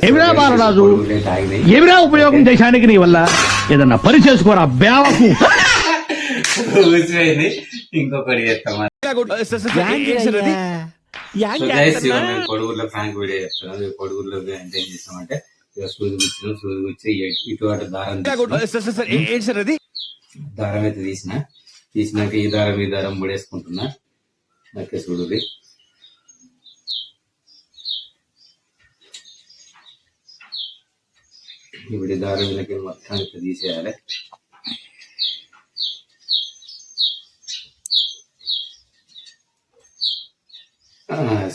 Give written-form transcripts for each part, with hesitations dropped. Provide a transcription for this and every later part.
ఏమిరా బాలరాజు, ఏమిరా ఉపయోగం దేశానికి నీ వల్ల? ఏదన్నా పని చేసుకోరా బేవకు. కూర్చోయింది ఇంకొకటి చేస్తామా కొడుగుల్లో ఫ్రాంక్ వీడియో చెప్తాను. కొడుగుల్లో అంటే ఏం చేస్తామంటే సూది కూర్చున్నాం, సూది కూర్చి ఇటు అటు దారం అయితే తీసినాక ఈ దారం ముడేసుకుంటున్నా. ఓకే చూడు, ఇప్పుడు దారం వీళ్ళకి మొత్తానికి తీసేయాలి.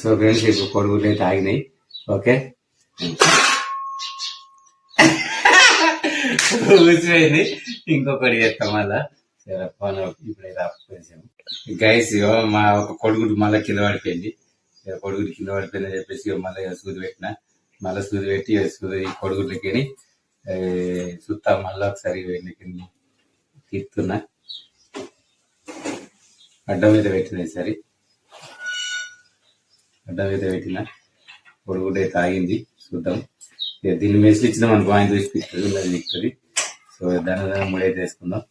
సో ఫ్రెండ్స్ ఇప్పుడు కొడుకులు అయితే ఆగినాయి. ఓకే కూర్చోయింది ఇంకొకటి చేస్తాం మళ్ళా. ఇప్పుడైతే ఆపేసాము గైస్. మా ఒక కొడుకుడు మళ్ళీ కింద పడిపోయింది. కొడుకుడు కింద పడిపోయిందని చెప్పేసి మళ్ళీ సూది పెట్టిన. మళ్ళీ సూది పెట్టి సూది కొడుకులకి సుత్తా మళ్ళీ ఒకసారి తీస్తున్నా. అడ్డం మీద పెట్టిన ఈసారి అడ్డం మీద పెట్టిన. కొడుకుడు అయితే ఆగింది. చూద్దాం. దీన్ని మెసిల్ ఇచ్చిన మనకు ఆయన చూసి తిక్కుతుంది. సో దాని ముడైతే వేసుకుందాం.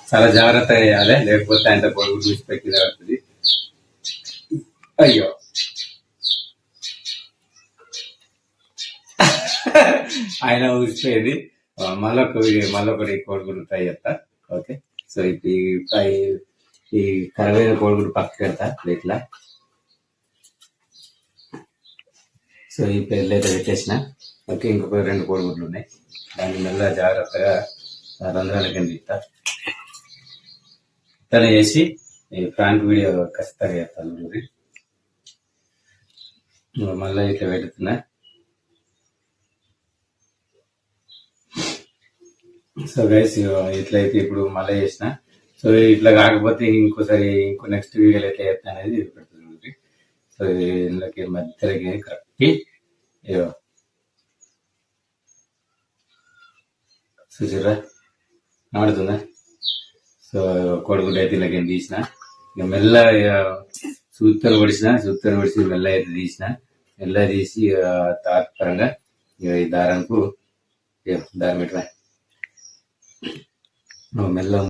చాలా జాగ్రత్తగా వేయాలి, లేకపోతే ఆయన కొడుకు చూసి పెట్టి పడుతుంది. అయ్యో ఆయన ఊసిపోయేది. మళ్ళొకటి కోడిగుడ్డు ఫ్రై చేస్తా. ఓకే సో ఇప్పుడు ఈ కరవైన కోడిగుడ్డు పక్కకి పెడతా ప్లేట్లా. సో ఈ ప్లేట్లు అయితే పెట్టేసిన. ఓకే ఇంకొక 2 కోడిగుడ్లు ఉన్నాయి. దాన్ని మెల్లగా జాగ్రత్తగా రంధ్రాల కింద ఇస్తా. ఇతనే చేసి ఈ ఫ్రాంక్ వీడియో ఖచ్చితంగా చేస్తాను. మళ్ళీ ఇట్లా పెడుతున్నా. సో గైస్ ఇట్లయితే ఇప్పుడు మళ్ళీ చేసిన. సో ఇట్లా కాకపోతే ఇంకో నెక్స్ట్ వీడియోలో ఎట్లా చేస్తా అనేది పెడుతుంది. సో ఇందులోకి మధ్యలోకి కరెక్ట్ చూసిరా ఆడుతుందా. సో కొడుకుడు అయితే ఇలాగ తీసిన. ఇక మెల్ల సూత్తలు పొడిచి మెల్ల అయితే తీసిన. మెల్ల తీసి తాత్పరంగా ఈ దారం పెట్టరా మెల్ల